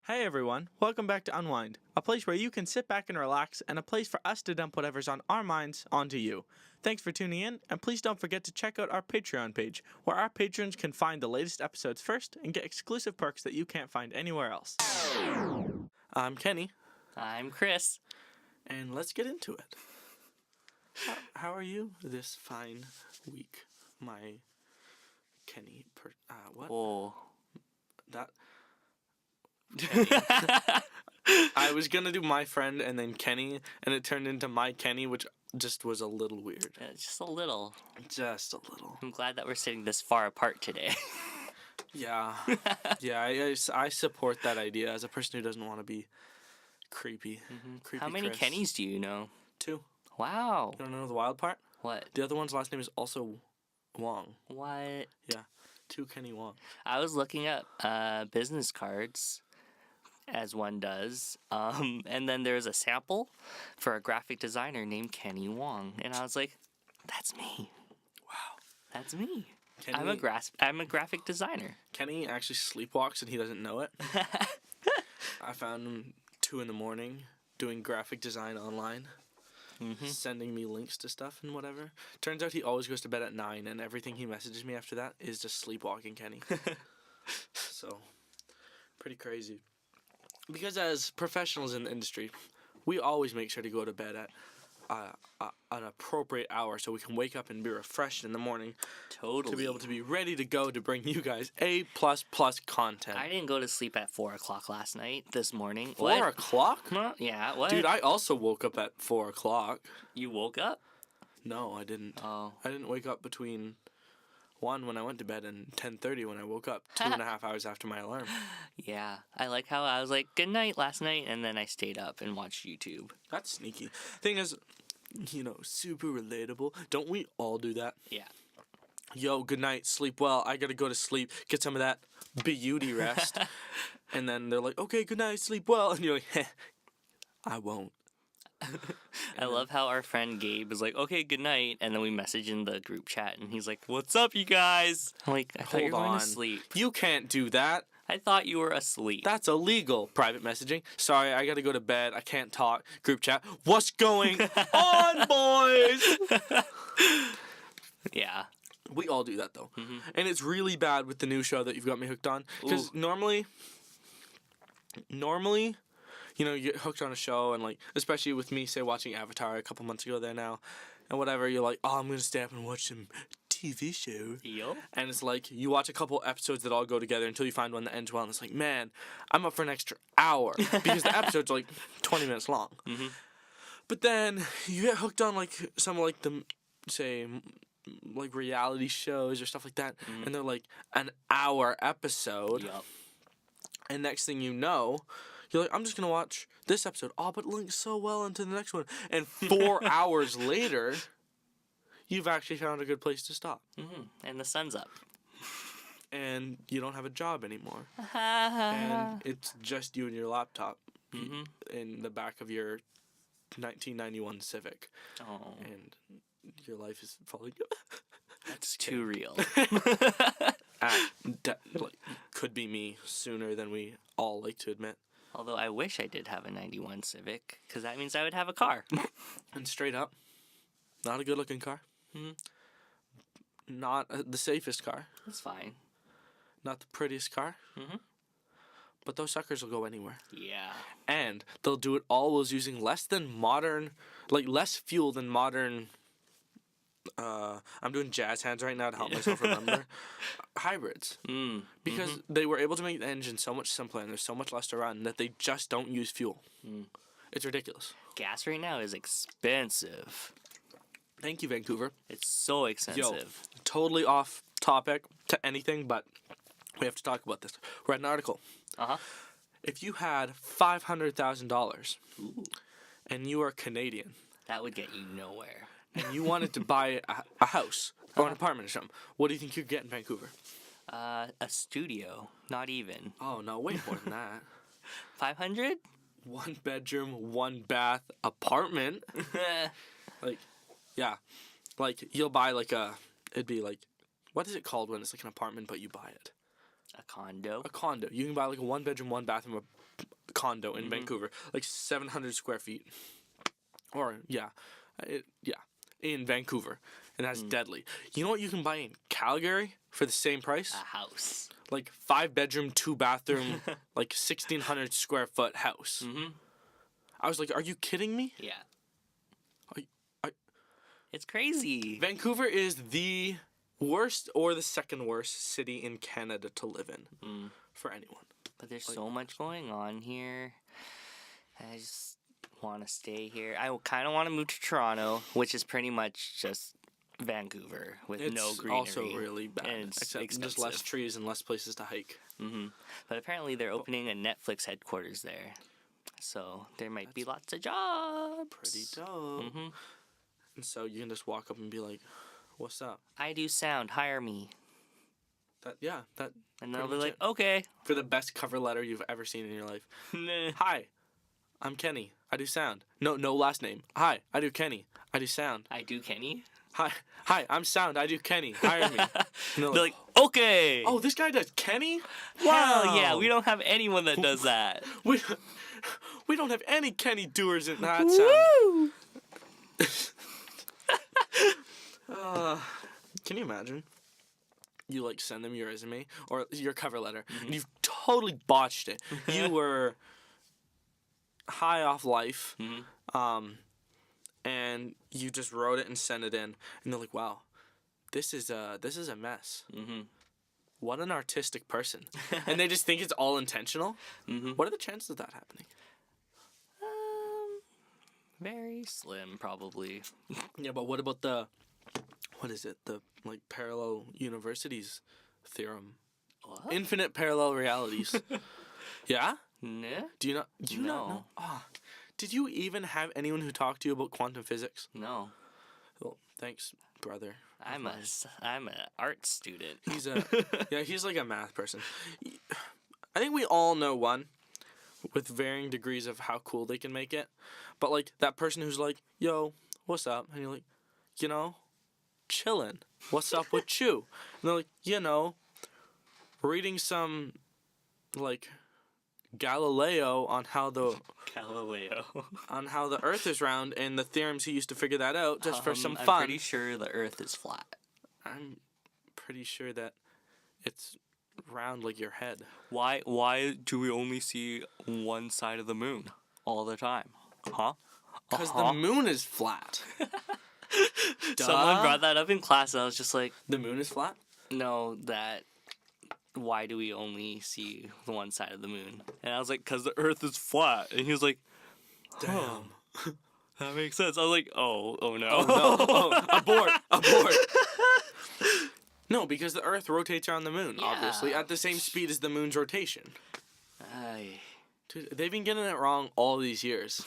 Hey everyone, welcome back to Unwind, a place where you can sit back and relax, and a place for us to dump whatever's on our minds onto you. Thanks for tuning in, and please don't forget to check out our Patreon page, where our patrons can find the latest episodes first and get exclusive perks that you can't find anywhere else. I'm Kenny. I'm Chris. And let's get into it. How are you this fine week, my Kenny? What? Oh. That... I was gonna do my friend and then Kenny, and it turned into my Kenny, which just was a little weird. Just a little. Just a little. I'm glad that we're sitting this far apart today. Yeah. I support that idea as a person who doesn't want to be creepy. Mm-hmm. Creepy How many Chris. Kennys do you know? 2. Wow. You don't know the wild part? What? The other one's last name is also Wong. What? Yeah. 2 Kenny Wong. I was looking up business cards, as one does, and then there's a sample for a graphic designer named Kenny Wong, and I was like, that's me. Wow. That's me. Kenny, I'm a graphic designer. Kenny actually sleepwalks and he doesn't know it. I found him 2 a.m. doing graphic design online. Mm-hmm. Sending me links to stuff and whatever. Turns out he always goes to bed at 9, and everything he messages me after that is just sleepwalking Kenny. So, pretty crazy. Because as professionals in the industry, we always make sure to go to bed at an appropriate hour so we can wake up and be refreshed in the morning. Totally. To be able to be ready to go to bring you guys A++ content. I didn't go to sleep at 4 o'clock last night, this morning. 4 o'clock? Yeah, what? Dude, I also woke up at 4 o'clock. You woke up? No, I didn't. Oh. I didn't wake up between 1 when I went to bed and 10:30 when I woke up, 2.5 hours after my alarm. Yeah, I like how I was like, good night last night, and then I stayed up and watched YouTube. That's sneaky. Thing is, super relatable. Don't we all do that? Yeah. Yo, good night, sleep well. I gotta go to sleep, get some of that beauty rest. And then they're like, okay, good night, sleep well. And you're like, heh, I won't. I love how our friend Gabe is like, okay, good night, and then we message in the group chat, and he's like, what's up, you guys? I'm like, I thought you were going to sleep. You can't do that. I thought you were asleep. That's illegal. Private messaging. Sorry, I gotta go to bed. I can't talk. Group chat. What's going on, boys? Yeah. We all do that, though. Mm-hmm. And it's really bad with the new show that you've got me hooked on. Because normally, you get hooked on a show, and, like, especially with me, say, watching Avatar a couple months ago there now, and whatever, you're like, oh, I'm going to stay up and watch some TV show. Yo. And it's like, you watch a couple episodes that all go together until you find one that ends well, and it's like, man, I'm up for an extra hour, because the episode's, like, 20 minutes long. Mm-hmm. But then you get hooked on, like, some, like, the, say, like, reality shows or stuff like that, and they're, like, an hour episode. Yup. And next thing you know, you're like, I'm just going to watch this episode. Oh, but it links so well into the next one. And 4 hours later, you've actually found a good place to stop. Mm-hmm. And the sun's up. And you don't have a job anymore. And it's just you and your laptop in the back of your 1991 Civic. Oh. And your life is falling. That's too real. Could be me sooner than we all like to admit. Although I wish I did have a 91 Civic, because that means I would have a car. And straight up, not a good looking car. Mm-hmm. Not the safest car. That's fine. Not the prettiest car. Mm-hmm. But those suckers will go anywhere. Yeah. And they'll do it always using less fuel than modern. I'm doing jazz hands right now to help myself remember. Hybrids. Because they were able to make the engine so much simpler and there's so much less to run that they just don't use fuel. It's ridiculous. Gas right now is expensive. Thank you, Vancouver. It's so expensive. Yo, totally off topic to anything, but we have to talk about this. Read an article. Uh-huh. If you had $500,000 and you are Canadian, that would get you nowhere. And you wanted to buy a house or an apartment or something, what do you think you'd get in Vancouver? A studio. Not even. Oh, no, way more than that. 500? 1 bedroom, 1 bath apartment. Like, yeah. Like, you'll buy, like, it'd be, like, what is it called when it's, like, an apartment, but you buy it? A condo. A condo. You can buy, like, a 1 bedroom, 1 bathroom condo in Vancouver, like 700 square feet, or in Vancouver, and that's deadly. You know what you can buy in Calgary for the same price? A house. Like 5-bedroom, 2-bathroom, like 1,600 square foot house. Mm-hmm. I was like, are you kidding me? Yeah. I- It's crazy. Vancouver is the worst or the second worst city in Canada to live in for anyone. But there's so much going on here. I just want to stay here. I kind of want to move to Toronto, which is pretty much just Vancouver with no It's greenery. also really bad, And it's except just expensive. less trees and less places to hike. But apparently they're opening a Netflix headquarters there. So there might be lots of jobs. Pretty dope. And so you can just walk up and be like, "What's up?" I do sound. Hire me. That And they'll pretty be much like, it. okay. For the best cover letter you've ever seen in your life. Nah. Hi, I'm Kenny. I do sound. No last name. Hi, I do Kenny. I do sound. I do, Kenny. Hi, I'm sound. I do Kenny. Hire me. And They're like, okay. oh, this guy does Kenny? Hell yeah, we don't have anyone that does that. We don't have any Kenny doers in that sound. Woo! Can you imagine? You like send them your resume or your cover letter, and you've totally botched it. You were high off life, and you just wrote it and sent it in, and they're like, "Wow, this is a mess. What an artistic person," and they just think it's all intentional. What are the chances of that happening? Very slim, probably. Yeah, but what about what is it? The like parallel universities theorem. What? Infinite parallel realities. Yeah? Nah. Do you not know? Oh, did you even have anyone who talked to you about quantum physics? No. Well, thanks, brother. I'm an art student. He's like a math person. I think we all know one with varying degrees of how cool they can make it. But like that person who's like, "Yo, what's up?" And you're like, "You know, chillin'. What's up with you?" And they're like, "You know, reading some like Galileo on how the Earth is round and the theorems he used to figure that out just for some fun." I'm pretty sure the Earth is flat. I'm pretty sure that it's round like your head. Why do we only see one side of the moon all the time? Huh? Because the moon is flat. Someone brought that up in class and I was just like, The moon is flat? no, why do we only see the one side of the moon? And I was like, because the Earth is flat. And he was like, Damn. that makes sense. I was like, oh no. Abort. No, because the Earth rotates around the moon, obviously, Yeah. at the same speed as the moon's rotation. Ay. Dude, they've been getting it wrong all these years.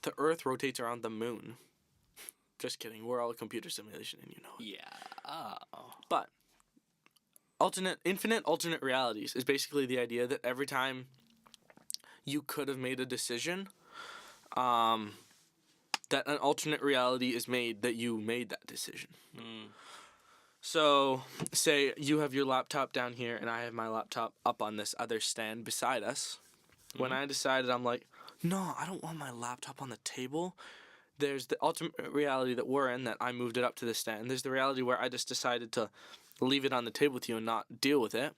The Earth rotates around the moon. Just kidding. We're all a computer simulation, and you know it. Yeah. Oh. But infinite alternate realities is basically the idea that every time you could have made a decision, that an alternate reality is made that you made that decision. So, say you have your laptop down here and I have my laptop up on this other stand beside us. When I decided, I'm like, no, I don't want my laptop on the table. There's the ultimate reality that we're in, that I moved it up to the stand. There's the reality where I just decided to leave it on the table with you and not deal with it.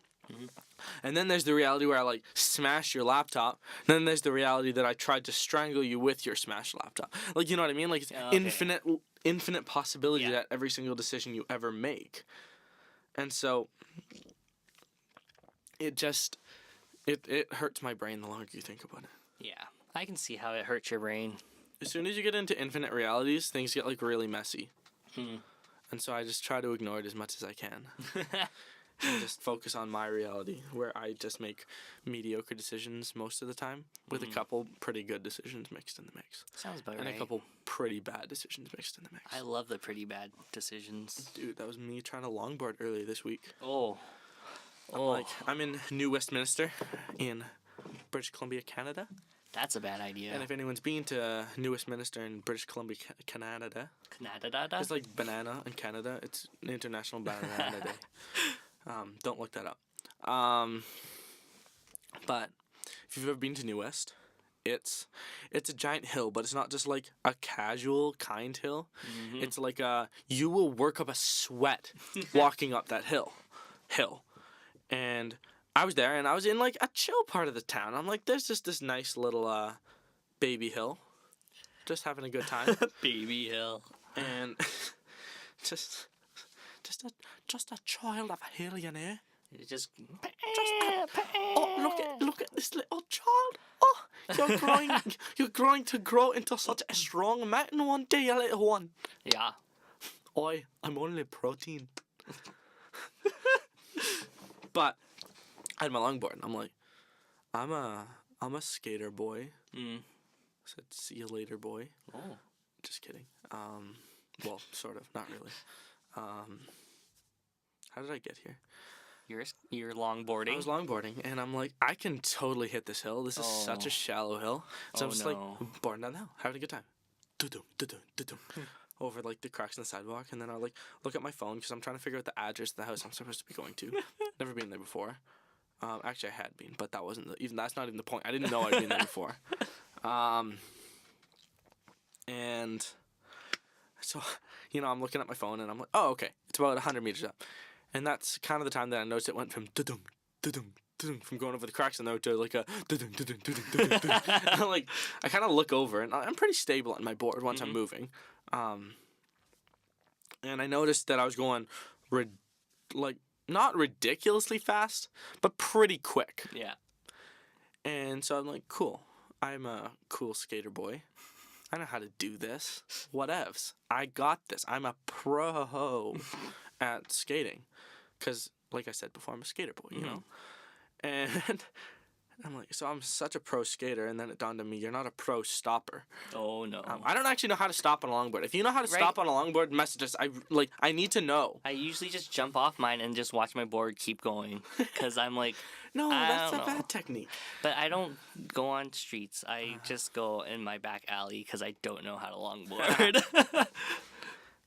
And then there's the reality where I like smashed your laptop. And then there's the reality that I tried to strangle you with your smashed laptop. Like, you know what I mean? Like, it's infinite possibility at every single decision you ever make. And so it just it hurts my brain the longer you think about it. Yeah. I can see how it hurts your brain. As soon as you get into infinite realities, things get like really messy. And so I just try to ignore it as much as I can. And just focus on my reality, where I just make mediocre decisions most of the time, with a couple pretty good decisions mixed in the mix. Sounds about And right. a couple pretty bad decisions mixed in the mix. I love the pretty bad decisions. Dude, that was me trying to longboard earlier this week. I'm in New Westminster in British Columbia, Canada. That's a bad idea. And if anyone's been to New Westminster in British Columbia, Canada, it's like banana in Canada. It's International Banana Day. Don't look that up. But if you've ever been to New West, it's a giant hill, but it's not just like a casual kind hill. Mm-hmm. It's like you will work up a sweat walking up that hill. And I was there, and I was in like a chill part of the town. I'm like, there's just this nice little baby hill, just having a good time. Baby hill. And just a child of a hill, you know. It's just Oh, look at this little child. Oh, you're growing to grow into such a strong mountain one day, you little one. Yeah. I'm only protein. But I had my longboard, and I'm like, I'm a skater boy. Mm. Said, see you later, boy. Oh. Just kidding. Well, sort of, not really. How did I get here? You're longboarding. I was longboarding, and I'm like, I can totally hit this hill. This is such a shallow hill. So I'm just like, boarding down the hill, having a good time. Do-dum, do-dum, do-dum. Over like the cracks in the sidewalk, and then I'll like look at my phone because I'm trying to figure out the address of the house I'm supposed to be going to. Never been there before. Actually, I had been, but that wasn't that's not even the point. I didn't know I'd been there before. And so, I'm looking at my phone, and I'm like, oh, okay, it's about 100 meters up. And that's kind of the time that I noticed it went from da-dum, da-dum, da-dum, from going over the cracks in the road to like a da-dum, da-dum, da-dum, da-dum, da-dum. And like, I kind of look over, and I'm pretty stable on my board once I'm moving. And I noticed that I was going, not ridiculously fast, but pretty quick. Yeah. And so I'm like, cool. I'm a cool skater boy. I know how to do this. Whatevs. I got this. I'm a pro at skating. Because, like I said before, I'm a skater boy, you know? And I'm like, so I'm such a pro skater, and then it dawned on me, you're not a pro stopper. Oh, no. I don't actually know how to stop on a longboard. If you know how to stop on a longboard, message us. I need to know. I usually just jump off mine and just watch my board keep going. Because I'm like, no, that's a bad technique. But I don't go on streets. I just go in my back alley because I don't know how to longboard.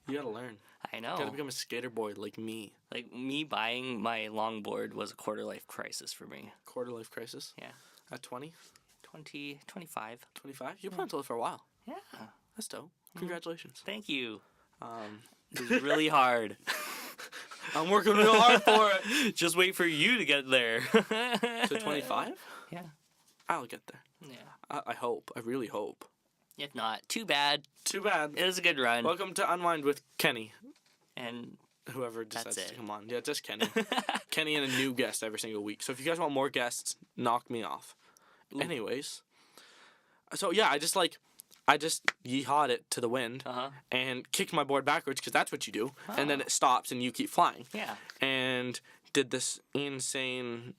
You gotta learn. I know. You gotta become a skater boy like me. Like, me buying my longboard was a quarter-life crisis for me. Quarter-life crisis? Yeah. At 20? 25. 25? You plan to live for a while. Yeah. That's dope. Congratulations. Thank you. It was really hard. I'm working real hard for it. Just wait for you to get there. To 25? Yeah. I'll get there. Yeah. I hope. I really hope. If not, too bad. Too bad. It was a good run. Welcome to Unwind with Kenny. And whoever decides to come on. Yeah, just Kenny. Kenny and a new guest every single week. So if you guys want more guests, knock me off. Ooh. Anyways. So yeah, I just yeehawed it to the wind and kicked my board backwards because that's what you do. Oh. And then it stops and you keep flying. Yeah. And did this insane,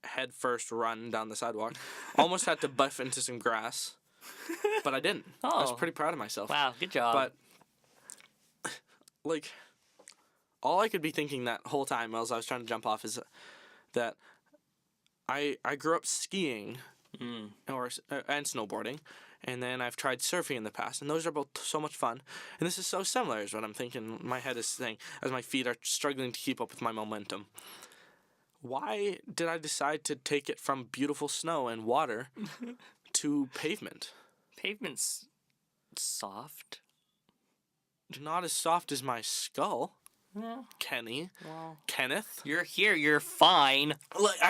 head first run down the sidewalk. Almost had to buff into some grass. But I didn't. I was pretty proud of myself. Wow, good job. But all I could be thinking that whole time as I was trying to jump off is that I grew up skiing and snowboarding, and then I've tried surfing in the past, and those are both so much fun. And this is so similar is what I'm thinking. My head is saying as my feet are struggling to keep up with my momentum. Why did I decide to take it from beautiful snow and water to pavement? Pavement's soft. Not as soft as my skull. Yeah. Kenny. Well, Kenneth. You're here. You're fine.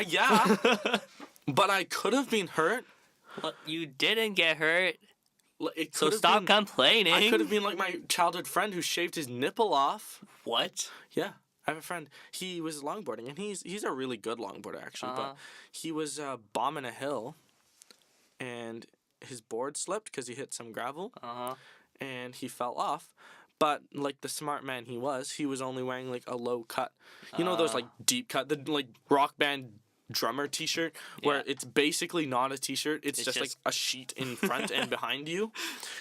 Yeah. But I could have been hurt. Well, you didn't get hurt. So stop complaining. I could have been like my childhood friend who shaved his nipple off. What? Yeah. I have a friend. He was longboarding, and he's a really good longboarder, actually. But he was bombing a hill, and his board slipped because he hit some gravel, and he fell off. But the smart man he was only wearing a low cut. You know those deep cut, the rock band drummer t-shirt where it's basically not a t-shirt. It's just a sheet in front and behind you.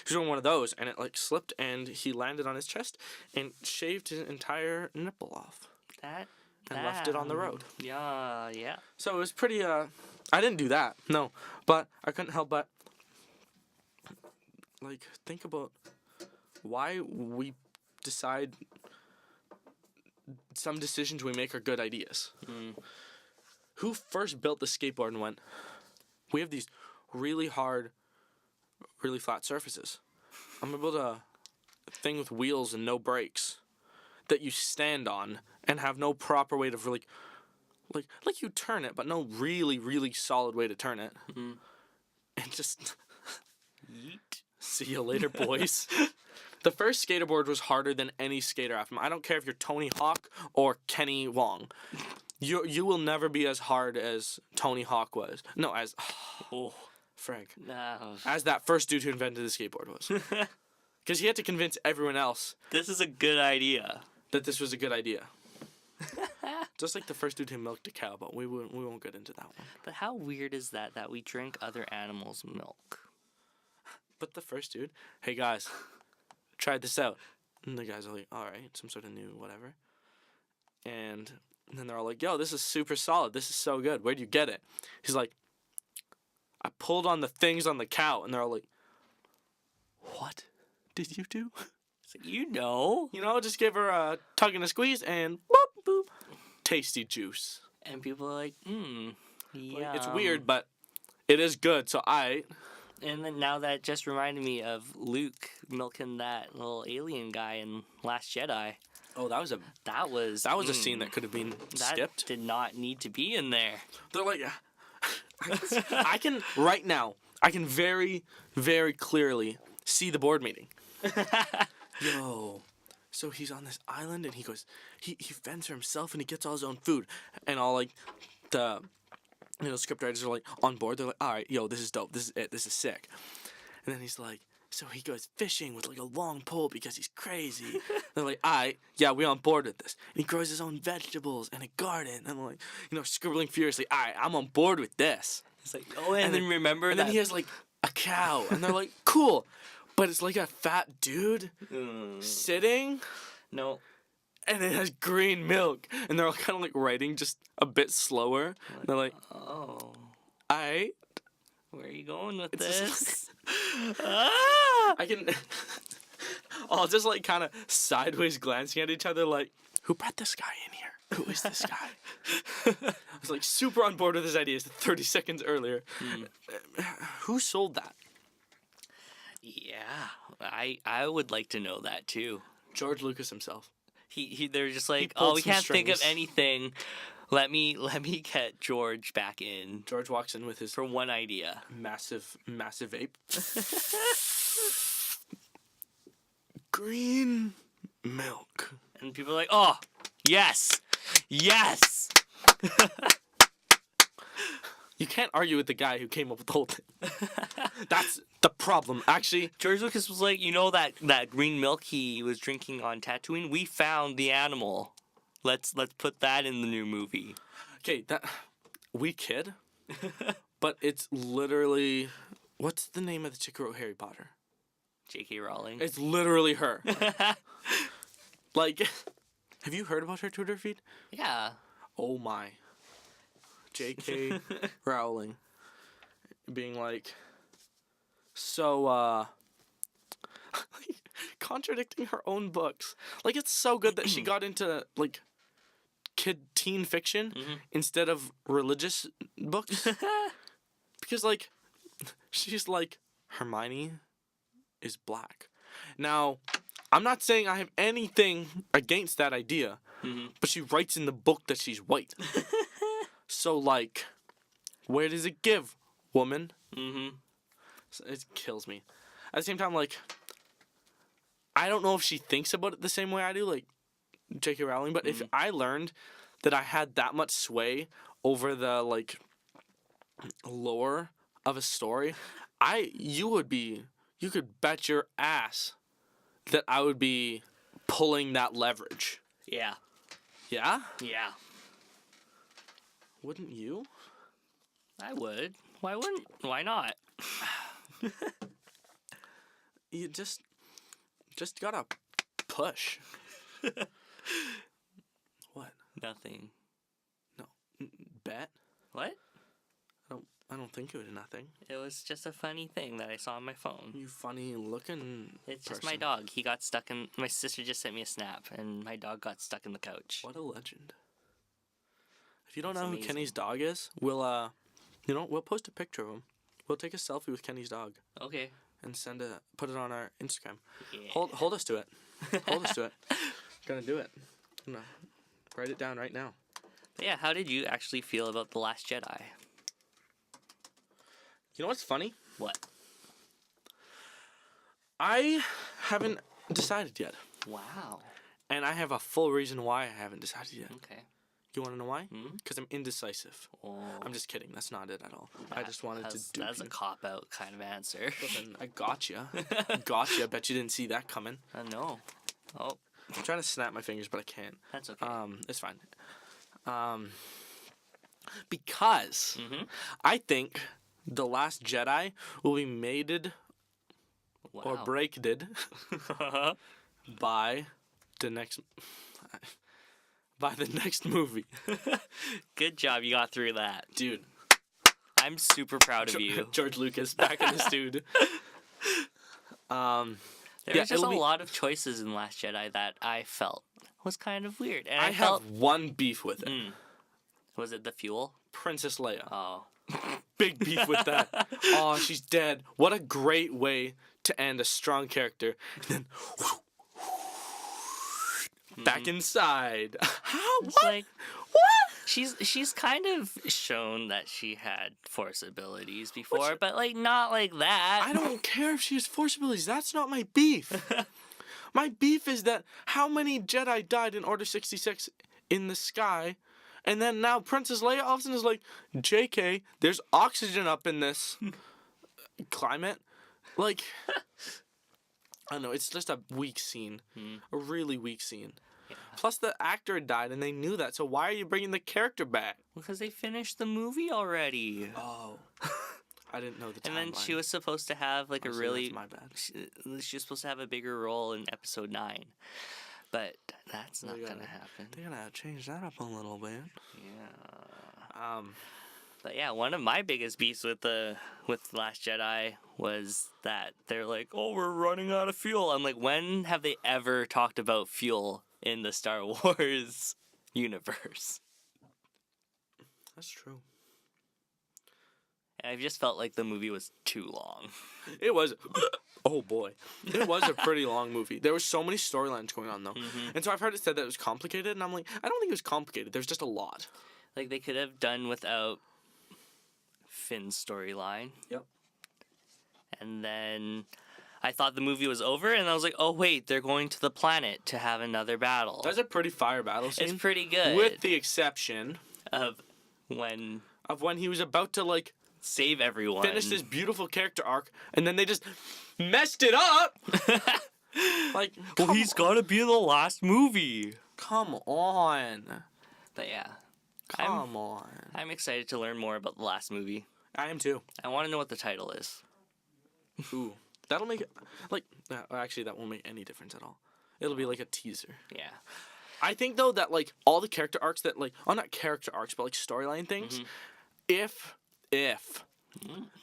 He's wearing one of those, and it slipped, and he landed on his chest and shaved his entire nipple off. And left it on the road. Yeah. So it was pretty. I didn't do that, no, but I couldn't help but think about why we decide some decisions we make are good ideas. Who first built the skateboard and went, we have these really hard, really flat surfaces. I'm able to thing with wheels and no brakes that you stand on and have no proper way to really, like you turn it, but no really, really solid way to turn it. Mm-hmm. And just Yeet. see you later, boys. The first skaterboard was harder than any skater after me. I don't care if you're Tony Hawk or Kenny Wong. You will never be as hard as Tony Hawk was. No, as Frank. No. As that first dude who invented the skateboard was. Because he had to convince everyone else This is a good idea. that this was a good idea. Just like the first dude who milked a cow, but we won't get into that one. But how weird is that we drink other animals' milk? But the first dude, hey guys, tried this out. And the guys are like, all right, some sort of new whatever. And then they're all like, yo, this is super solid. This is so good. Where'd you get it? He's like, I pulled on the things on the cow. And they're all like, what did you do? It's like, you know. You know, just give her a tug and a squeeze and boop, boop. Tasty juice. And people are like, yeah. It's weird, but it is good. So And then now that just reminded me of Luke milking that little alien guy in Last Jedi. Oh, that was a scene that could have been skipped. That did not need to be in there. They're like, I can right now. I can very, very clearly see the board meeting. Yo, so he's on this island and he goes, he fends for himself and he gets all his own food and all like the script writers are like on board. They're like, all right, yo, this is dope. This is it. This is sick. And then he's like, so he goes fishing with like a long pole because he's crazy. They're like, all right, yeah, we on board with this. And he grows his own vegetables and a garden. And I'm like, scribbling furiously, all right, I'm on board with this. It's like, and then remember and that. then he has like a cow. And they're like, cool. But it's like a fat dude sitting. No. And it has green milk. And they're all kind of like writing just a bit slower. And they're like, oh. all right. Where are you going with It's this? I can... I'll just like kind of sideways glancing at each other like, who brought this guy in here? Who is this guy? I was like super on board with his ideas 30 seconds earlier. Who sold that? Yeah, I would like to know that too. George Lucas himself. They're just like, pulled we some can't think of strings. anything. Let me get George back in George walks in with his for one idea. massive ape. Green milk. And people are like, oh, yes. Yes. You can't argue with the guy who came up with the whole thing. That's the problem. Actually, George Lucas was like, that green milk he was drinking on Tatooine? We found the animal. Let's put that in the new movie. okay, we kid, but it's literally, what's the name of the chick who wrote Harry Potter? J.K. Rowling. It's literally her. Like, have you heard about her Twitter feed? Yeah. Oh my. J.K. Rowling being like, so, contradicting her own books. Like, it's so good that she got into, like, teen fiction instead of religious books. Because, like, she's like, Hermione is black. Now, I'm not saying I have anything against that idea, but she writes in the book that she's white. So, like, where does it give, woman? So it kills me. At the same time, like, I don't know if she thinks about it the same way I do, like J.K. Rowling, but if I learned that I had that much sway over the, like, lore of a story, you could bet your ass that I would be pulling that leverage. Yeah. Yeah? Yeah. Wouldn't you? I would. Why wouldn't? Why not? You just gotta push. What? Nothing. No. Bet? What? I don't think it was nothing. It was just a funny thing that I saw on my phone. You funny looking It's just person. my dog. He got stuck in... My sister just sent me a snap, and my dog got stuck in the couch. What a legend. If you don't That's know amazing. who Kenny's dog is, we'll You know, we'll post a picture of him. We'll take a selfie with Kenny's dog Okay. and put it on our Instagram. Yeah. Hold us to it. Hold us to it. Gonna do it. I'm gonna write it down right now. Yeah, how did you actually feel about The Last Jedi? You know what's funny? What? I haven't decided yet. Wow. And I have a full reason why I haven't decided yet. Okay. You want to know why? Hmm? Because I'm indecisive. Oh, I'm just kidding. That's not it at all. I just wanted to do. That's a cop-out kind of answer. Listen, I gotcha. Gotcha. I bet you didn't see that coming. No. Oh, I'm trying to snap my fingers, but I can't. that's okay. It's fine. Because I think The Last Jedi will be mated Wow. or breaked by the next movie. Good job, you got through that. Dude, I'm super proud of you. George Lucas back in this dude. There was just a lot of choices in Last Jedi that I felt was kind of weird. And I felt, have one beef with it. Was it the fuel? Princess Leia. Oh. Big beef with that. Oh, she's dead. What a great way to end a strong character. And then back inside. How? It's What? like, What? she's kind of shown that she had force abilities before, but like not like that. I don't care if she has force abilities. That's not my beef. My beef is that how many Jedi died in Order 66 in the sky, and then now Princess Leia all of a sudden is like, JK, there's oxygen up in this climate. Like, I don't know, it's just a weak scene. A really weak scene. Yeah. Plus, the actor died, and they knew that, so why are you bringing the character back? Because they finished the movie already. Oh. I didn't know the And timeline. then she was supposed to have like Honestly, a really. that's my bad. She was supposed to have a bigger role in episode 9, but that's not gonna happen. They're gonna change that up a little bit. Yeah. But yeah, one of my biggest beefs with Last Jedi was that they're like, "Oh, we're running out of fuel." I'm like, when have they ever talked about fuel in the Star Wars universe? That's true. And I just felt like the movie was too long. It was. Oh boy, it was a pretty long movie. There were so many storylines going on though, and so I've heard it said that it was complicated, and I'm like, I don't think it was complicated. There's just a lot. Like they could have done without Finn's storyline. Yep. And then I thought the movie was over, and I was like, oh wait, they're going to the planet to have another battle. That's a pretty fire battle scene. It's pretty good. With the exception of when he was about to like save everyone. finish this beautiful character arc, and then they just messed it up. Like, well, he's got to be in the last movie. Come on. But yeah, Come on. I'm excited to learn more about the last movie. I am too. I want to know what the title is. Ooh, that'll make it like. Actually, that won't make any difference at all. It'll be like a teaser. Yeah. I think though that like all the character arcs that like, oh, not character arcs, but like storyline things, if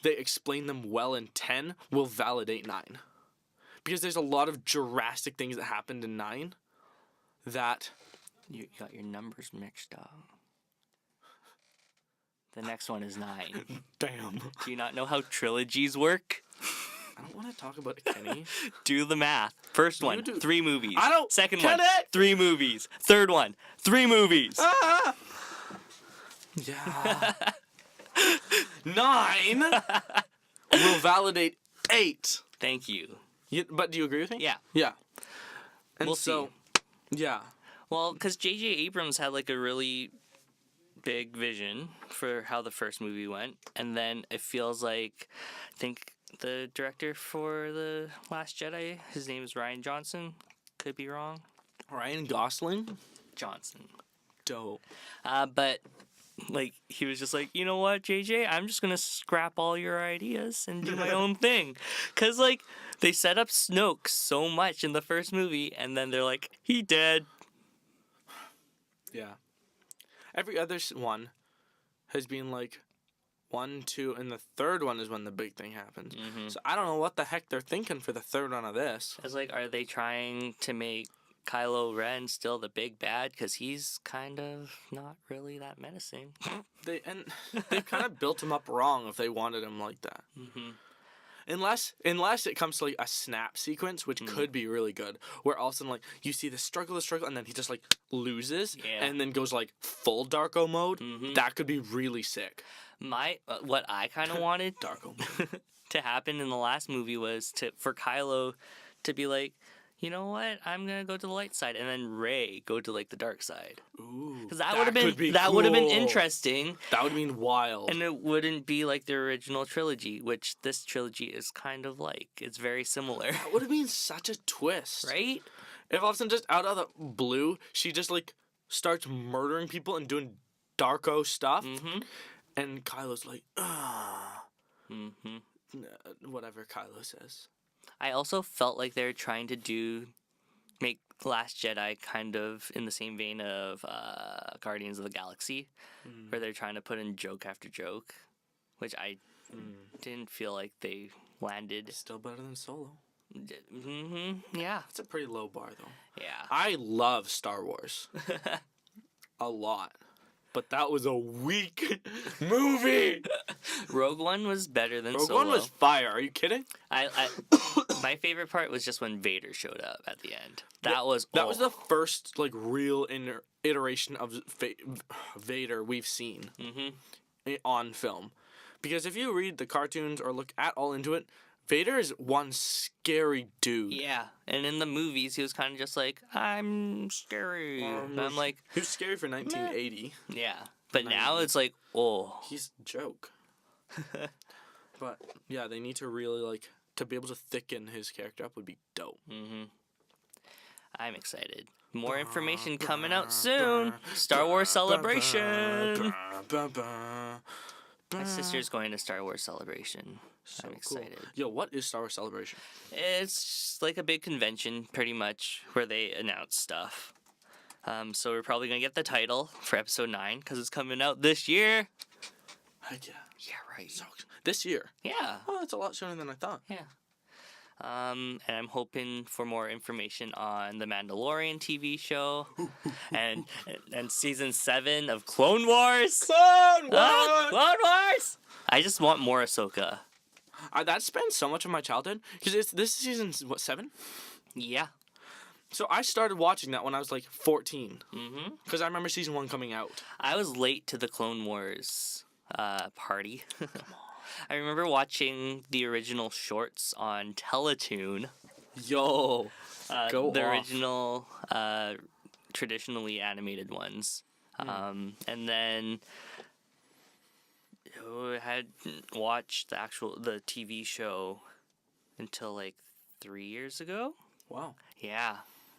they explain them well in 10, will validate 9. Because there's a lot of drastic things that happened in 9 that You got your numbers mixed up. The next one is 9. damn. Do you not know how trilogies work? I don't want to talk about Kenny. Do the math. First one, do. 3 movies. I don't Second get one, it. 3 movies. Third one, 3 movies. Ah! Yeah. 9 will validate 8. Thank you. But do you agree with me? Yeah. Yeah. And We'll so, yeah. Well, because J.J. Abrams had like a really big vision for how the first movie went, and then it feels like, I think the director for The Last Jedi, his name is Ryan Johnson. Could be wrong. Ryan Gosling? Johnson. Dope. But like he was just like, you know what, JJ, I'm just gonna scrap all your ideas and do my own thing, cause like they set up Snoke so much in the first movie, and then they're like, he dead. Yeah. Every other one has been like 1, 2, and the third one is when the big thing happens. So I don't know what the heck they're thinking for the third one of this. It's like, are they trying to make Kylo Ren's still the big bad because he's kind of not really that menacing. They kind of built him up wrong if they wanted him like that. Mm-hmm. Unless it comes to like a snap sequence, which could be really good, where all of a sudden like you see the struggle, and then he just like loses, and then goes like full Darko mode. That could be really sick. What I kind of wanted Darko mode. to happen in the last movie was for Kylo to be like, you know what, I'm gonna go to the light side, and then Rey go to like the dark side. Ooh, because that would have been interesting. That would have been wild, and it wouldn't be like the original trilogy, which this trilogy is kind of like. It's very similar. That would have been such a twist, right? If all of a sudden, just out of the blue, she just like starts murdering people and doing Darko stuff, and Kylo's like, whatever Kylo says. I also felt like they're trying to make Last Jedi kind of in the same vein of Guardians of the Galaxy, where they're trying to put in joke after joke, which I didn't feel like they landed. Still better than Solo. Yeah. It's a pretty low bar, though. Yeah. I love Star Wars. A lot. But that was a weak movie. Rogue One was better than Solo. Rogue One was fire. Are you kidding? My favorite part was just when Vader showed up at the end. That was the first like real iteration of Vader we've seen on film. Because if you read the cartoons or look at all into it, Vader is one scary dude. Yeah, and in the movies, he was kind of just like, I'm scary. I'm like... He was scary for 1980. Yeah, but now it's like, oh. He's a joke. But, yeah, they need to really, like, to be able to thicken his character up would be dope. I'm excited. More information coming out soon. Star Wars Celebration. My sister's going to Star Wars Celebration. So I'm excited. Cool. Yo, what is Star Wars Celebration? It's just like a big convention, pretty much, where they announce stuff. So we're probably going to get the title for Episode 9, because it's coming out this year. Heck yeah. Yeah, right. So, this year? Yeah. Oh, that's a lot sooner than I thought. Yeah. And I'm hoping for more information on the Mandalorian TV show and season 7 of Clone Wars. Clone Wars! Clone Wars! I just want more Ahsoka. That spent so much of my childhood because this season's what, 7? Yeah. So I started watching that when I was like 14. Because I remember season 1 coming out. I was late to the Clone Wars party. Come on. I remember watching the original shorts on Teletoon. Yo, go the off. original traditionally animated ones. And then I hadn't watched the TV show until like 3 years ago. Wow. Yeah.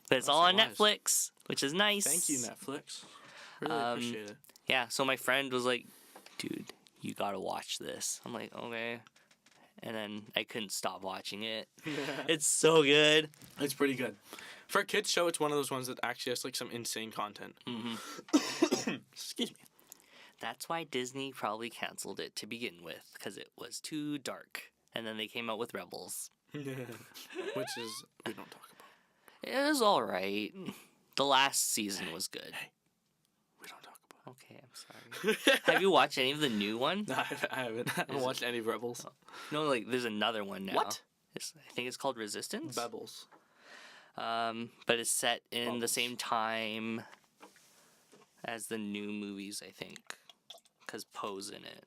But it's all on Netflix, which is nice. Thank you, Netflix. Really appreciate it. Yeah, so my friend was like, dude, you gotta watch this. I'm like, okay. And then I couldn't stop watching it. It's so good. It's pretty good. For a kid's show, it's one of those ones that actually has like some insane content. Excuse me. That's why Disney probably canceled it to begin with, because it was too dark. And then they came out with Rebels. Which is, we don't talk about. It was alright. The last season was good. Hey, we don't talk about. Okay, I'm sorry. Have you watched any of the new one? No, I haven't. I haven't watched any of Rebels. No, like, there's another one now. What? I think it's called Resistance. Bebbles. But it's set in the Bubbles. same time as the new movies, I think. Because Poe's in it.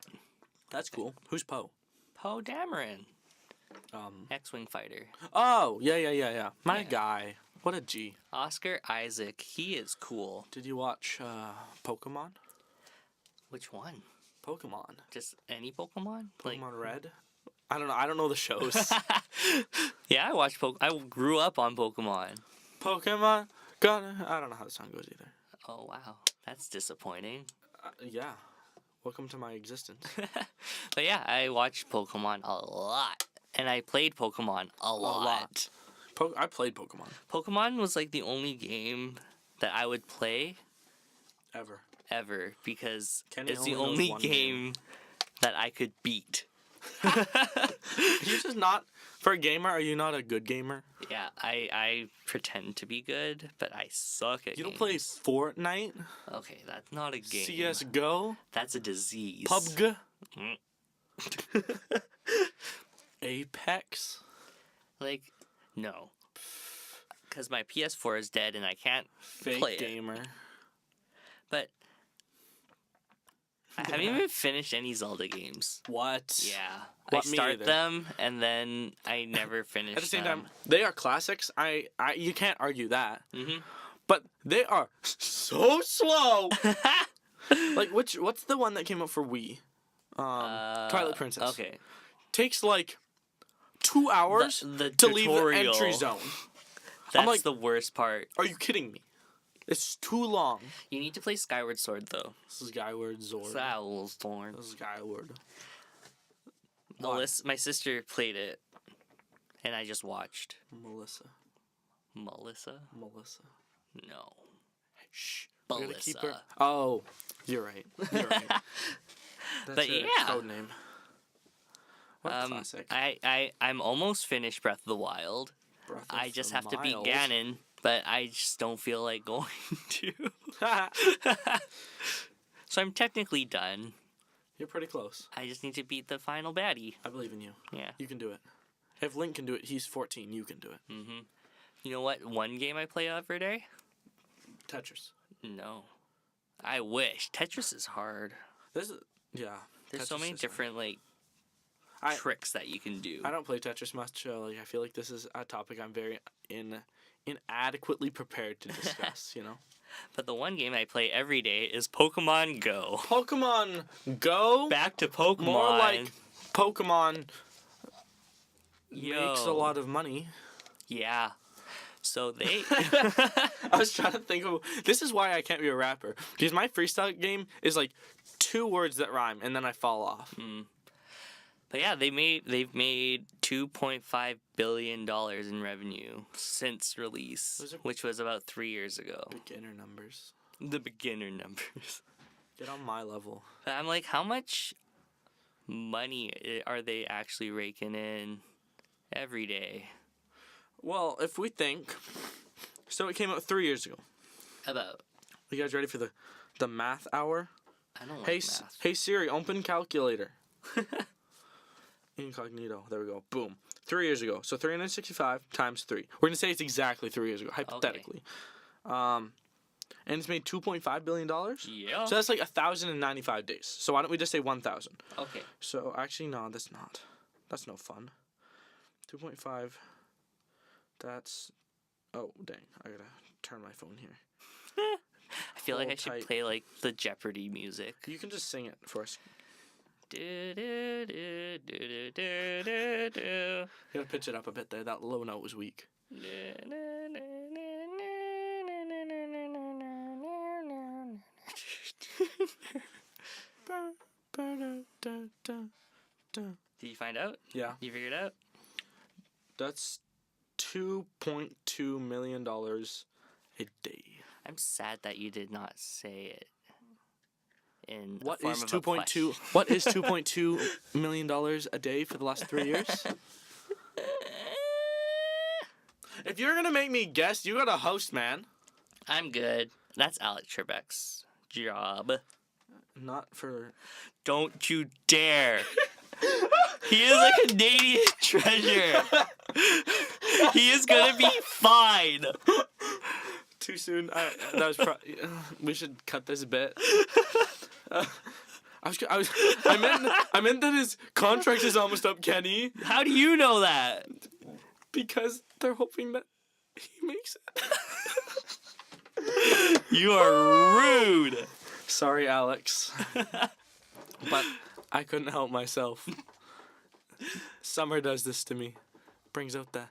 That's cool. Who's Poe? Poe Dameron. X-Wing fighter. Oh, yeah. My guy. What a G. Oscar Isaac. He is cool. Did you watch Pokemon? Which one? Pokemon. Just any Pokemon? Pokemon Red? I don't know. I don't know the shows. Yeah, I watched I grew up on Pokemon. Pokemon. I don't know how the song goes either. Oh, wow. That's disappointing. Yeah. Welcome to my existence. But yeah, I watched Pokemon a lot. And I played Pokemon a lot. I played Pokemon. Pokemon was like the only game that I would play Ever. Because Kenny it's the only knows only one game that I could beat. He's just not For a gamer, are you not a good gamer? Yeah, I pretend to be good, but I suck at You don't games. play Fortnite? Okay, that's not a game. CSGO? That's a disease. PUBG? Mm. Apex? Like, no. Because my PS4 is dead and I can't Fake play it. gamer. But I haven't even finished any Zelda games. What? Yeah. What, I me start either. them and then I never finish At the same them. time, they are classics. You can't argue that. Mm-hmm. But they are so slow. Like, what's the one that came out for Wii? Twilight Princess. Okay. Takes like 2 hours The to leave the tutorial. entry zone. That's like- the worst part. Are you kidding me? It's too long. You need to play Skyward Sword though. This is Skyward Sword. Skyward Sword. This is Skyward. My sister played it, and I just watched. Melissa. Melissa? No. Shh. We gotta keep her. Melissa. Oh, you're right. You're right. That's But her yeah. code name. What a classic. I'm almost finished Breath of the Wild. Breath of I just the have to beat Wild. Ganon, but I just don't feel like going to. So I'm technically done. You're pretty close. I just need to beat the final baddie. I believe in you. Yeah. You can do it. If Link can do it, he's 14. You can do it. Mm-hmm. You know what? One game I play every day? Tetris. No. I wish. Tetris is hard. Yeah. There's so Tetris many is different hard. tricks that you can do. I don't play Tetris much. I feel like this is a topic I'm very inadequately prepared to discuss. You know. But the one game I play every day is Pokemon Go. Pokemon Go. Back to Pokemon. More like Pokemon Yo. makes a lot of money. Yeah. So they. I was trying to think of. This is why I can't be a rapper, because my freestyle game is like 2 words that rhyme and then I fall off. But yeah, they've made $2.5 billion in revenue since release, Those are- which was about 3 years ago. Beginner numbers. The beginner numbers. Get on my level. But I'm like, how much money are they actually raking in every day? Well, if we think, so it came out 3 years ago. About. You guys ready for the math hour? I don't like Hey, math. hey Siri, open calculator. Incognito. There we go. Boom. 3 years ago. So 365 times 3. We're gonna say it's exactly 3 years ago, hypothetically. And it's made $2.5 billion. Yeah. So that's like 1,095 days. So why don't we just say 1,000? Okay. So actually, no, that's not. That's no fun. 2.5. That's. Oh dang! I gotta turn my phone here. I feel like I Hold should tight. play like the Jeopardy music. You can just sing it for us. Do. You gotta pitch it up a bit there. That low note was weak. Did you find out? Yeah, You figured out? that's $2.2 million a day. I'm sad that you did not say it in What the form is of a 2.2? question. What is $2.2 million a day for the last 3 years? If you're gonna make me guess, you gotta host, man. I'm good. That's Alex Trebek's job. Not for. Don't you dare. He is a Canadian treasure. He is gonna be fine. Too soon. That was we should cut this bit. I meant that his contract is almost up, Kenny, How do you know that? because they're hoping that he makes it. You are rude. Sorry, Alex, but I couldn't help myself. Summer does this to me. Brings out the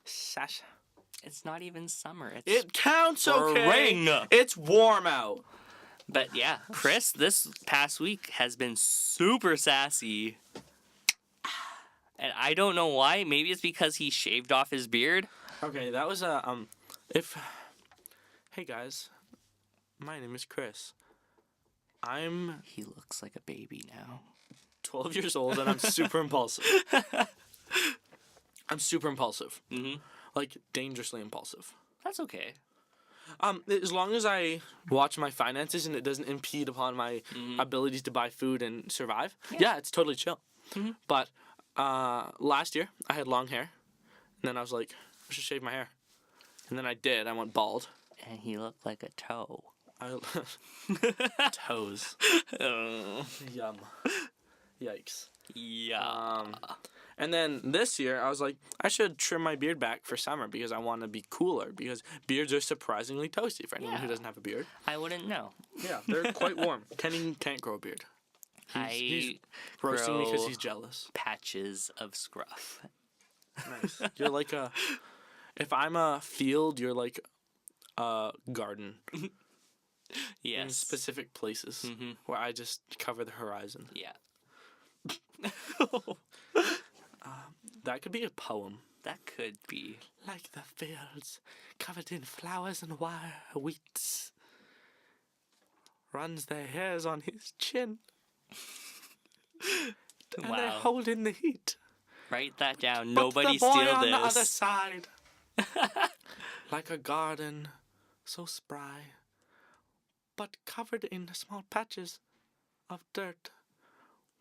sash. It's not even summer. It's It counts, okay? Spring. It's warm out. But yeah, Chris this past week has been super sassy. And I don't know why. Maybe it's because he shaved off his beard. Okay, that was Hey guys, my name is Chris. I'm He looks like a baby now. 12 years old and I'm super impulsive. I'm super impulsive. Mm-hmm. Like, dangerously impulsive. That's okay. As long as I watch my finances and it doesn't impede upon my abilities to buy food and survive, yeah, it's totally chill. Mhm. But last year, I had long hair. And then I was like, I should shave my hair. And then I did. I went bald. And he looked like a toe. Toes. Oh. Yum. Yikes. Yeah. And then this year, I was like, I should trim my beard back for summer because I want to be cooler. Because beards are surprisingly toasty for anyone who doesn't have a beard. I wouldn't know. Yeah, they're quite warm. Kenny can't grow a beard. He's roasting me because he's jealous. Patches of scruff. Nice. You're like a... If I'm a field, you're like a garden. In Yes. specific places Mhm. where I just cover the horizon. Yeah. That could be a poem. That could be. Like the fields covered in flowers and wheats, runs their hairs on his chin, and they're Wow. holding the heat. Write that down. But Nobody the boy steal on the other this. side, like a garden so spry, but covered in small patches of dirt,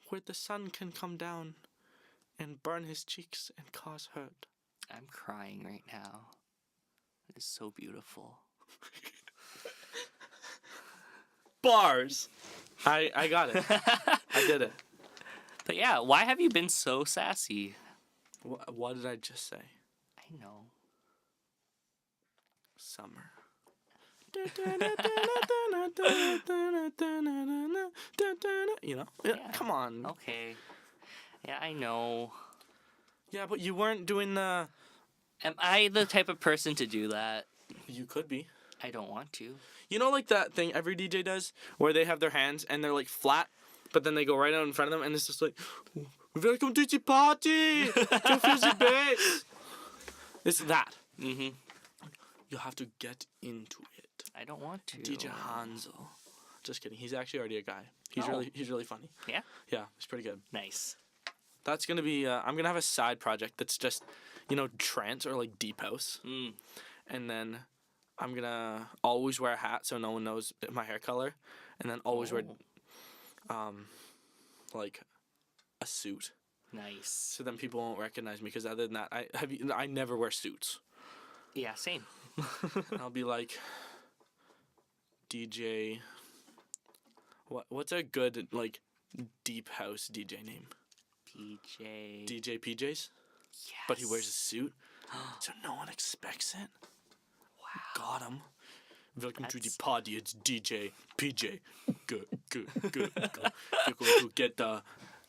where the sun can come down and burn his cheeks and cause hurt. I'm crying right now. It is so beautiful. Bars. I got it. I did it. But yeah, why have you been so sassy? What did I just say? I know. Summer. You know? Yeah, Yeah. come on. Okay. Yeah, I know. Yeah, but you weren't doing the... Am I the type of person to do that? You could be. I don't want to. You know, like that thing every DJ does, where they have their hands and they're like flat, but then they go right out in front of them, and it's just like, "Welcome to the party, to fizzy bass." It's that. Mm-hmm. You have to get into it. I don't want to. DJ Hansel. Just kidding. He's actually already a guy. He's Oh. really funny. Yeah? Yeah, he's pretty good. Nice. That's gonna be. I'm gonna have a side project that's just, trance or like deep house, Mm. and then I'm gonna always wear a hat so no one knows my hair color, and then always wear, like, a suit, Nice. so then people won't recognize me. Because other than that, I never wear suits. Yeah, same. I'll be like, DJ. What's a good like deep house DJ name? PJ. DJ PJs. Yes. But he wears a suit, so no one expects it. Wow. Got him. Welcome to the That's- party. It's DJ PJ. Good. You're going to get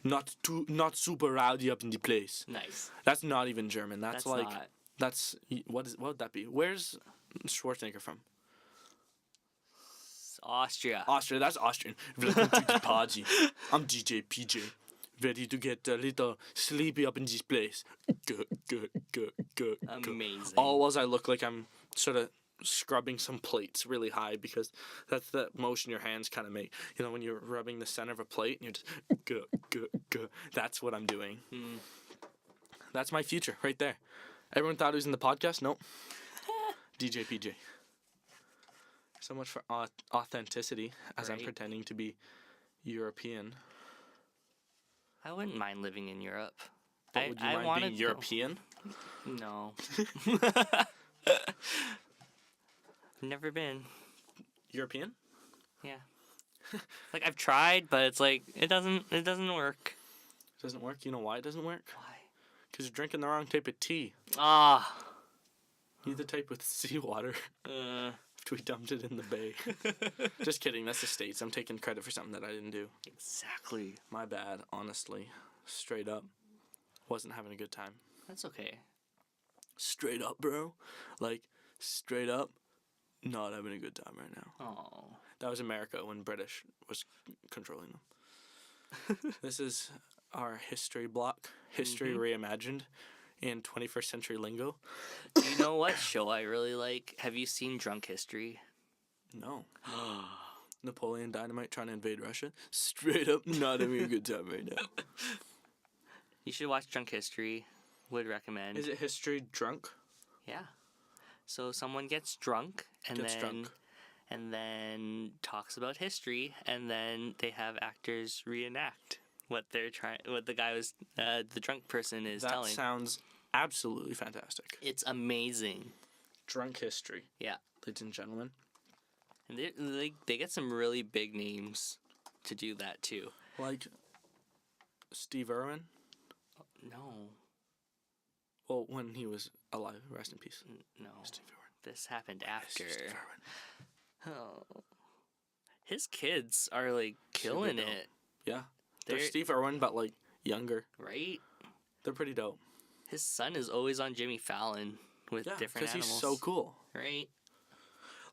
not super rowdy up in the place. Nice. That's not even German. That's like not. what would that be? Where's Schwarzenegger from? Austria. Austria. That's Austrian. Welcome to the party. I'm DJ PJ. Ready to get a little sleepy up in this place. Good. Amazing. All while I look like I'm sort of scrubbing some plates really high, because that's the motion your hands kind of make. You know, when you're rubbing the center of a plate and you're just good. That's what I'm doing. Mm. That's my future right there. Everyone thought it was in the podcast? Nope. DJ PJ. So much for authenticity, as I'm Right. pretending to be European. I wouldn't mind living in Europe. But would you I mind wanted being to- European? No. Never been. European? Yeah. Like I've tried, but it's like it doesn't work. Doesn't work. You know why it doesn't work? Why? Because you're drinking the wrong type of tea. Ah. You're the type with seawater. After we dumped it in the bay. Just kidding. That's the States. I'm taking credit for something that I didn't do. Exactly. My bad, honestly. Straight up. Wasn't having a good time. That's okay. Straight up, bro. Like, straight up, not having a good time right now. Oh. That was America when British was controlling them. This is our history block. History reimagined in 21st century lingo. Do you know what show I really like? Have you seen Drunk History? No. Napoleon Dynamite trying to invade Russia. Straight up, not having a good time right now. You should watch Drunk History. would recommend. Is it history drunk? Yeah. So someone gets drunk and then talks about history, and then they have actors reenact what the guy was, the drunk person is telling. That sounds absolutely fantastic. It's amazing. Drunk history. Yeah. Ladies and gentlemen. And they get some really big names to do that too. Like Steve Irwin? No. Well, when he was alive, rest in peace. No. Steve Irwin. This happened after. Steve Irwin. Oh. His kids are like killing Super dope. it. Yeah. They're Steve Irwin, but like younger. Right? They're pretty dope. His son is always on Jimmy Fallon with different animals. Because he's so cool. Right?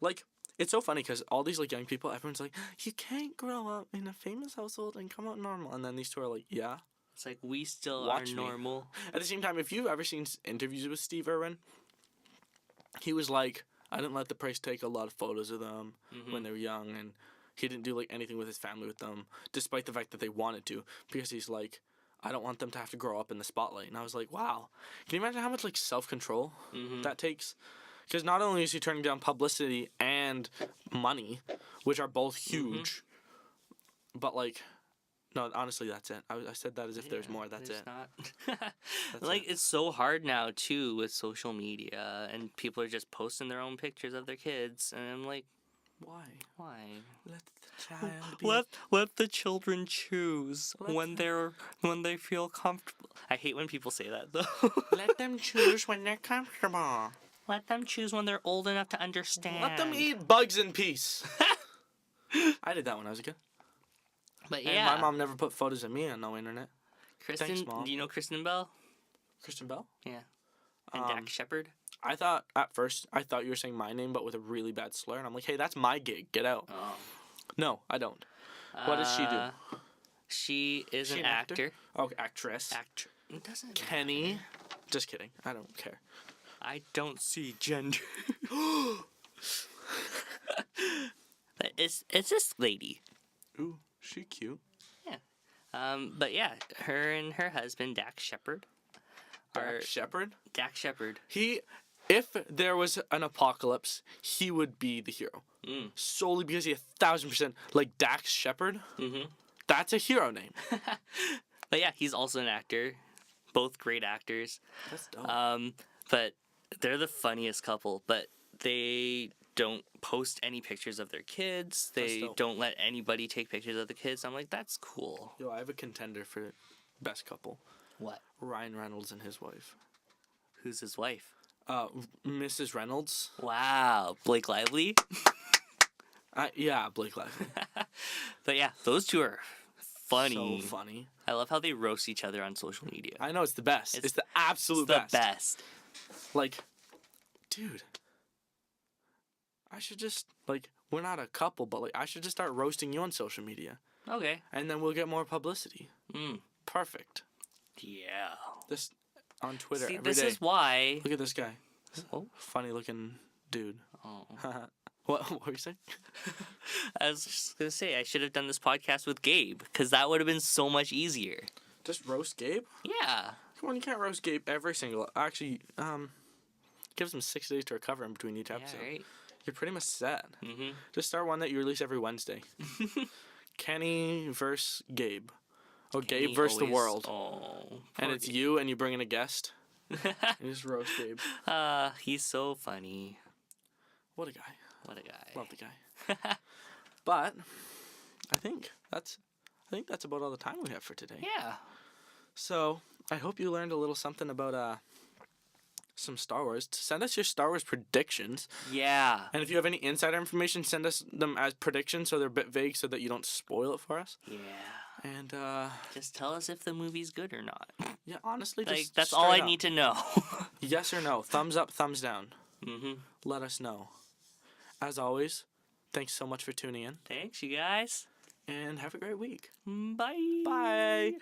Like, it's so funny because all these like young people, everyone's like, you can't grow up in a famous household and come out normal. And then these two are like, yeah. It's like, we still Watch are me. normal. At the same time, if you've ever seen interviews with Steve Irwin, he was like, I didn't let the press take a lot of photos of them when they were young, and he didn't do like anything with his family with them, despite the fact that they wanted to, because he's like, I don't want them to have to grow up in the spotlight. And I was like, wow, can you imagine how much like self-control that takes? Because not only is he turning down publicity and money, which are both huge, but like, no, honestly, that's it. I said that as if there's more. That's there's it. Not. Like, it's so hard now, too, with social media, and people are just posting their own pictures of their kids, and I'm like, Why? Let the child be... Let the children choose when they feel comfortable. I hate when people say that, though. Let them choose when they're comfortable. Let them choose when they're old enough to understand. Let them eat bugs in peace. I did that when I was a kid. But and my mom never put photos of me on no internet. Kristen, Thanks, Mom. do you know Kristen Bell? Kristen Bell? Yeah. And Dak Shepard? I thought, at first, you were saying my name, but with a really bad slur. And I'm like, hey, that's my gig. Get out. Oh. No, I don't. What does she do? She is an actor. Oh, actress. It doesn't Kenny. matter. Just kidding. I don't care. I don't see gender. But it's this lady. Ooh, she cute. Yeah. But yeah, her and her husband, Dak Shepard. Dak Shepard. If there was an apocalypse, he would be the hero. Solely because he 1,000%, like Dax Shepard. That's a hero name. But yeah, he's also an actor. Both great actors. That's dope. But they're the funniest couple. But they don't post any pictures of their kids. They don't let anybody take pictures of the kids. I'm like, that's cool. Yo, I have a contender for best couple. What? Ryan Reynolds and his wife. Who's his wife? Mrs. Reynolds. Wow. Blake Lively? Yeah, Blake Lively. But yeah, those two are funny. So funny. I love how they roast each other on social media. I know, it's the best. It's the absolute best. The best. Like, dude, I should just, like, we're not a couple, but, like, I should just start roasting you on social media. Okay. And then we'll get more publicity. Perfect. Yeah. This on Twitter See, every this day. is why. Look at this guy. Oh. Funny looking dude. Oh. What were you saying? I was just going to say, I should have done this podcast with Gabe, because that would have been so much easier. Just roast Gabe? Yeah. Come on, you can't roast Gabe every single... Actually, give him 6 days to recover in between each episode. Yeah, right. You're pretty much set. Just start one that you release every Wednesday. Kenny versus Gabe. Oh, Kenny Gabe versus the world. Oh, and it's Gabe. you, and you bring in a guest. And you just roast Gabe. He's so funny. What a guy. Love the guy. But I think that's about all the time we have for today. Yeah. So I hope you learned a little something about some Star Wars. Send us your Star Wars predictions. Yeah. And if you have any insider information, send us them as predictions so they're a bit vague so that you don't spoil it for us. Yeah. And just tell us if the movie's good or not. Yeah, honestly, like, just that's all I up. need to know. Yes or no. Thumbs up, thumbs down. Mm-hmm. Let us know. As always, thanks so much for tuning in. Thanks, you guys. And have a great week. Bye. Bye.